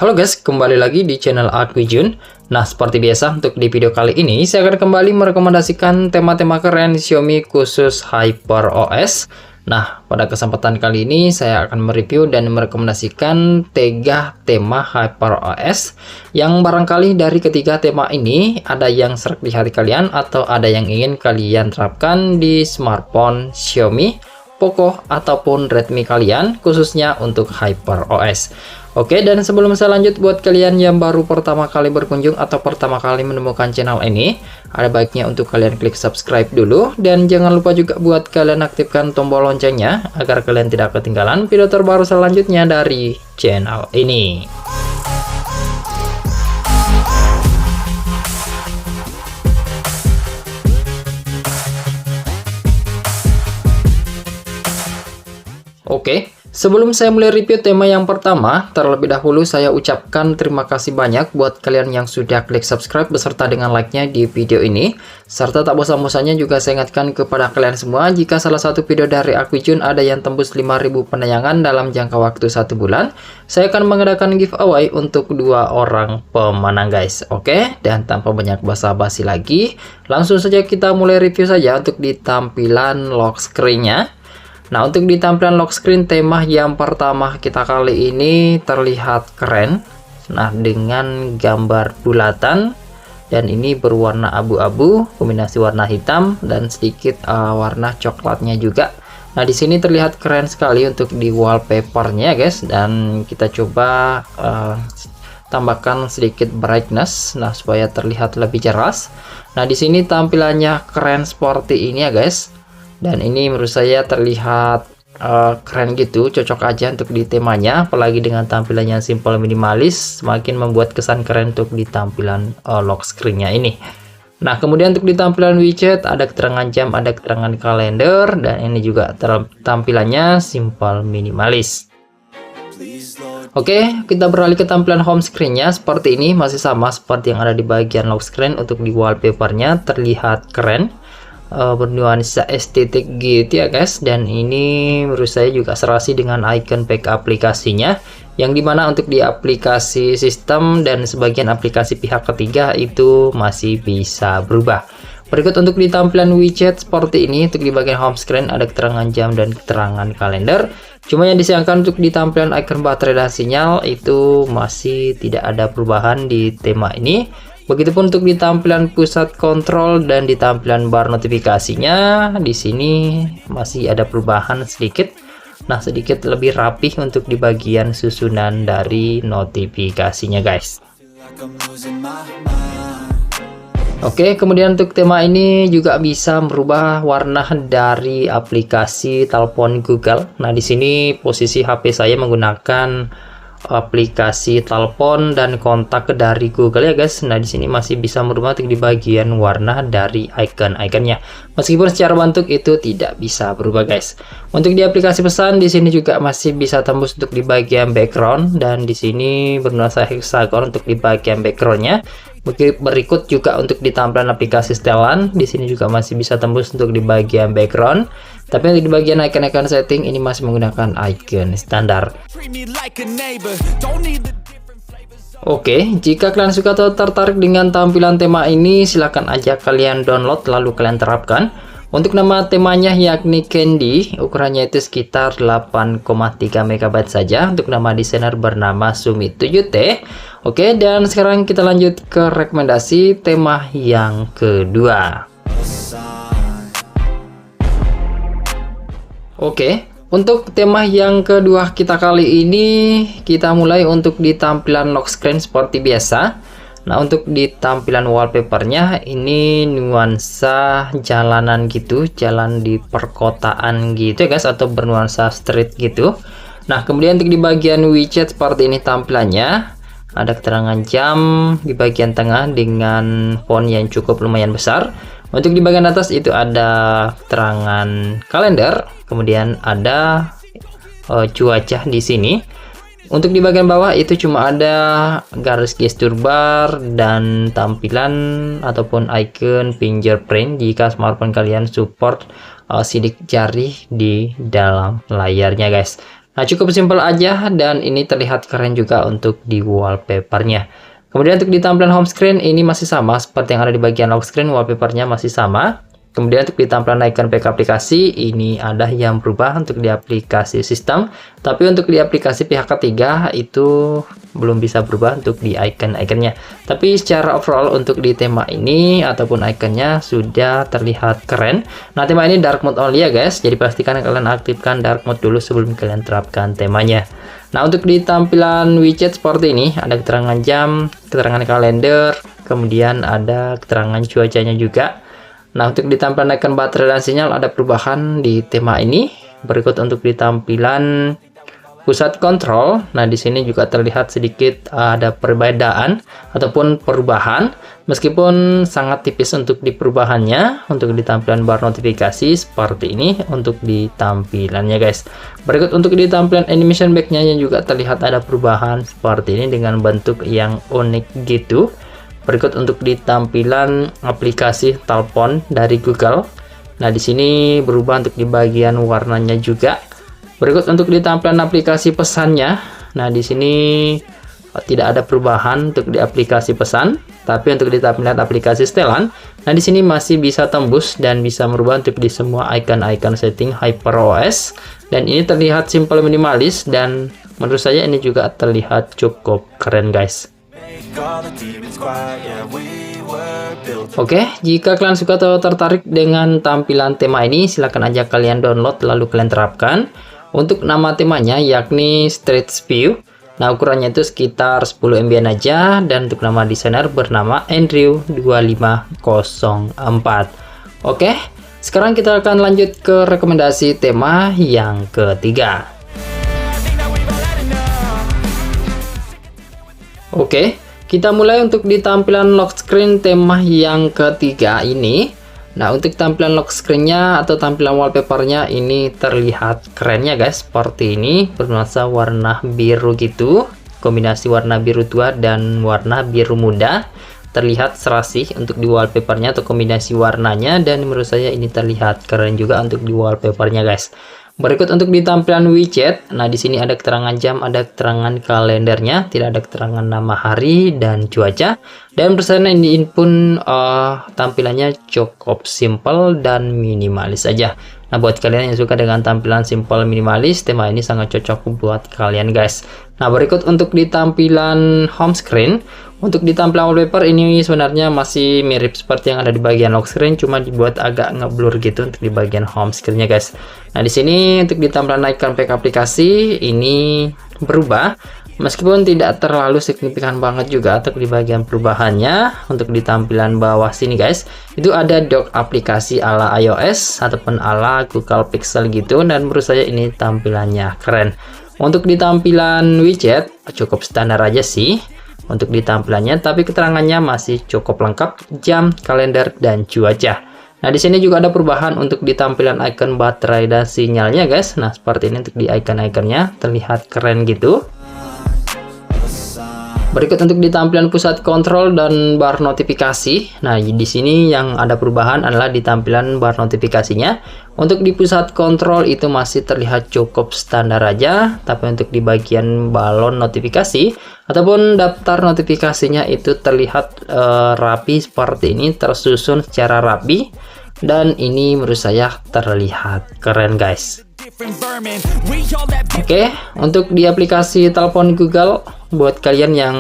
Halo guys, kembali lagi di channel Aquijun. Nah, seperti biasa untuk di video kali ini saya akan kembali merekomendasikan tema-tema keren Xiaomi khusus HyperOS. Nah, pada kesempatan kali ini saya akan mereview dan merekomendasikan 3 tema HyperOS yang barangkali dari ketiga tema ini ada yang serak di hati kalian atau ada yang ingin kalian terapkan di smartphone Xiaomi, Poco ataupun Redmi kalian, khususnya untuk HyperOS. Oke, dan sebelum saya lanjut, buat kalian yang baru pertama kali berkunjung atau pertama kali menemukan channel ini, ada baiknya untuk kalian klik subscribe dulu, dan jangan lupa juga buat kalian aktifkan tombol loncengnya agar kalian tidak ketinggalan video terbaru selanjutnya dari channel ini. Oke, sebelum saya mulai review tema yang pertama, terlebih dahulu saya ucapkan terima kasih banyak buat kalian yang sudah klik subscribe beserta dengan like-nya di video ini. Serta tak bosan-bosannya juga saya ingatkan kepada kalian semua, jika salah satu video dari Aquijun ada yang tembus 5.000 penayangan dalam jangka waktu 1 bulan, saya akan mengadakan giveaway untuk 2 orang pemenang guys. Oke, dan tanpa banyak basa-basi lagi, langsung saja kita mulai review saja untuk di tampilan lock screen-nya. Nah, untuk di tampilan lock screen tema yang pertama kita kali ini terlihat keren. Nah, dengan gambar bulatan dan ini berwarna abu-abu, kombinasi warna hitam dan sedikit warna coklatnya juga. Nah, di sini terlihat keren sekali untuk di wallpapernya guys, dan kita coba tambahkan sedikit brightness nah supaya terlihat lebih jelas. Nah, di sini tampilannya keren seperti ini ya guys. Dan ini menurut saya terlihat keren gitu, cocok aja untuk di temanya, apalagi dengan tampilan yang simple minimalis, semakin membuat kesan keren untuk di tampilan lock screen-nya ini. Nah, kemudian untuk di tampilan widget ada keterangan jam, ada keterangan kalender, dan ini juga tampilannya simple minimalis. Oke, kita beralih ke tampilan home screen-nya. Seperti ini, masih sama seperti yang ada di bagian lock screen. Untuk di wallpaper-nya terlihat keren, bernuansa estetik gitu ya guys, dan ini menurut saya juga serasi dengan icon pack aplikasinya, yang dimana untuk di aplikasi sistem dan sebagian aplikasi pihak ketiga itu masih bisa berubah. Berikut untuk di tampilan widget seperti ini, untuk di bagian home screen ada keterangan jam dan keterangan kalender. Cuma yang disayangkan untuk di tampilan icon baterai dan sinyal itu masih tidak ada perubahan di tema ini. Begitupun untuk di tampilan pusat kontrol dan di tampilan bar notifikasinya, di sini masih ada perubahan sedikit. Nah, sedikit lebih rapih untuk di bagian susunan dari notifikasinya guys. Oke, kemudian untuk tema ini juga bisa merubah warna dari aplikasi telepon Google. Nah, di sini posisi HP saya menggunakan aplikasi telepon dan kontak dari Google ya guys. Nah, di sini masih bisa merubah untuk di bagian warna dari icon-iconnya. Meskipun secara bentuk itu tidak bisa berubah guys. Untuk di aplikasi pesan di sini juga masih bisa tembus untuk di bagian background, dan di sini bernuansa hexagon untuk di bagian backgroundnya. Berikut juga untuk di tampilan aplikasi setelan, di sini juga masih bisa tembus untuk di bagian background. Tapi untuk di bagian icon-icon setting ini masih menggunakan icon standar. Oke, jika kalian suka atau tertarik dengan tampilan tema ini, silahkan aja kalian download lalu kalian terapkan. Untuk nama temanya yakni Candy, ukurannya itu sekitar 8,3 MB saja. Untuk nama desainer bernama Sumi 7T. Oke, dan sekarang kita lanjut ke rekomendasi tema yang kedua. Oke, untuk tema yang kedua kita kali ini, kita mulai untuk di tampilan lock screen seperti biasa. Nah, untuk di tampilan wallpapernya ini nuansa jalanan gitu, jalan di perkotaan gitu ya guys, atau bernuansa street gitu. Nah, kemudian untuk di bagian widget seperti ini tampilannya, ada keterangan jam di bagian tengah dengan font yang cukup lumayan besar. Untuk di bagian atas itu ada keterangan kalender, kemudian ada cuaca di sini. Untuk di bagian bawah itu cuma ada garis gestur bar dan tampilan ataupun icon fingerprint jika smartphone kalian support sidik jari di dalam layarnya guys. Nah, cukup simpel aja dan ini terlihat keren juga untuk di wallpapernya. Kemudian untuk di tampilan home screen ini masih sama seperti yang ada di bagian lock screen, wallpapernya masih sama. Kemudian untuk di tampilan icon back aplikasi ini ada yang berubah untuk di aplikasi sistem, tapi untuk di aplikasi pihak ketiga itu belum bisa berubah untuk di icon-iconnya. Tapi secara overall untuk di tema ini ataupun iconnya sudah terlihat keren. Nah, tema ini dark mode only ya guys, jadi pastikan kalian aktifkan dark mode dulu sebelum kalian terapkan temanya. Nah, untuk di tampilan widget seperti ini ada keterangan jam, keterangan kalender, kemudian ada keterangan cuacanya juga. Nah, untuk di tampilan icon baterai dan sinyal ada perubahan di tema ini. Berikut untuk di tampilan pusat kontrol. Nah, di sini juga terlihat sedikit ada perbedaan ataupun perubahan, meskipun sangat tipis untuk di perubahannya. Untuk di tampilan bar notifikasi seperti ini untuk di tampilannya guys. Berikut untuk di tampilan animation back-nya juga terlihat ada perubahan seperti ini dengan bentuk yang unik gitu. Berikut untuk di tampilan aplikasi telepon dari Google. Nah, di sini berubah untuk di bagian warnanya juga. Berikut untuk di tampilan aplikasi pesannya. Nah, di sini tidak ada perubahan untuk di aplikasi pesan, tapi untuk di tampilan aplikasi setelan, nah di sini masih bisa tembus dan bisa merubah untuk di semua icon-icon setting HyperOS. Dan ini terlihat simple minimalis dan menurut saya ini juga terlihat cukup keren guys. Oke, jika kalian suka atau tertarik dengan tampilan tema ini, silahkan aja kalian download lalu kalian terapkan. Untuk nama temanya yakni Street View. Nah, ukurannya itu sekitar 10 MB aja, dan untuk nama desainer bernama Andrew 2504. Oke, sekarang kita akan lanjut ke rekomendasi tema yang ketiga. Oke, kita mulai untuk di tampilan lock screen tema yang ketiga ini. Nah, untuk tampilan lock screen-nya atau tampilan wallpaper-nya ini terlihat kerennya guys, seperti ini bernuansa warna biru gitu, kombinasi warna biru tua dan warna biru muda. Terlihat serasi untuk di wallpaper-nya atau kombinasi warnanya, dan menurut saya ini terlihat keren juga untuk di wallpaper-nya guys. Berikut untuk di tampilan widget. Nah, di sini ada keterangan jam, ada keterangan kalendernya, tidak ada keterangan nama hari dan cuaca. Dan persenan ini pun tampilannya cukup simple dan minimalis saja. Nah, buat kalian yang suka dengan tampilan simple minimalis, tema ini sangat cocok buat kalian guys. Nah, berikut untuk di tampilan home screen. Untuk di tampilan wallpaper ini sebenarnya masih mirip seperti yang ada di bagian lock screen, cuma dibuat agak ngeblur gitu untuk di bagian home screen-nya guys. Nah, di sini untuk di tampilan icon pack aplikasi ini berubah, meskipun tidak terlalu signifikan banget juga untuk di bagian perubahannya. Untuk di tampilan bawah sini guys, itu ada dock aplikasi ala iOS ataupun ala Google Pixel gitu, dan menurut saya ini tampilannya keren. Untuk di tampilan widget cukup standar aja sih untuk di tampilannya, tapi keterangannya masih cukup lengkap, jam, kalender, dan cuaca. Nah, di sini juga ada perubahan untuk di tampilan icon baterai dan sinyalnya guys. Nah, seperti ini untuk di icon-iconnya terlihat keren gitu. Berikut untuk di tampilan pusat kontrol dan bar notifikasi. Nah, di sini yang ada perubahan adalah di tampilan bar notifikasinya. Untuk di pusat kontrol itu masih terlihat cukup standar aja, tapi untuk di bagian balon notifikasi ataupun daftar notifikasinya itu terlihat rapi seperti ini, tersusun secara rapi, dan ini menurut saya terlihat keren guys. Oke, untuk di aplikasi telepon Google, buat kalian yang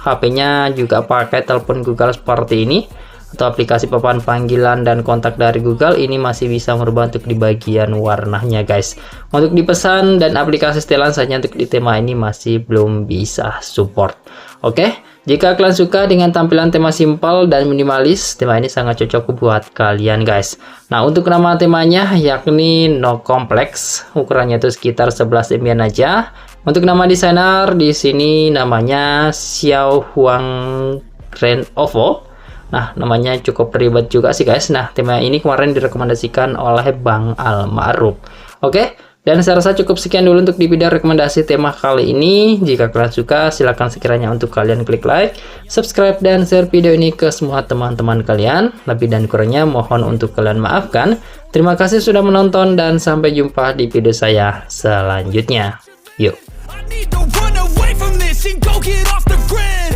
HP-nya juga pakai telepon Google seperti ini, atau aplikasi papan panggilan dan kontak dari Google, ini masih bisa merubah untuk di bagian warnanya guys. Untuk di pesan dan aplikasi setelan saja untuk di tema ini masih belum bisa support. Oke, jika kalian suka dengan tampilan tema simple dan minimalis, tema ini sangat cocok buat kalian guys. Nah, untuk nama temanya yakni No Complex, ukurannya itu sekitar 11 MB aja. Untuk nama desainer di sini namanya Xiao Huang Ren Ovo. Nah, namanya cukup ribet juga sih guys. Nah, tema ini kemarin direkomendasikan oleh Bang Al Ma'ruf. Oke, dan saya rasa cukup sekian dulu untuk di video rekomendasi tema kali ini. Jika kalian suka, silahkan sekiranya untuk kalian klik like, subscribe, dan share video ini ke semua teman-teman kalian. Lebih dan kurangnya mohon untuk kalian maafkan. Terima kasih sudah menonton dan sampai jumpa di video saya selanjutnya. Yuk. I need to run away from this and go get off the grid.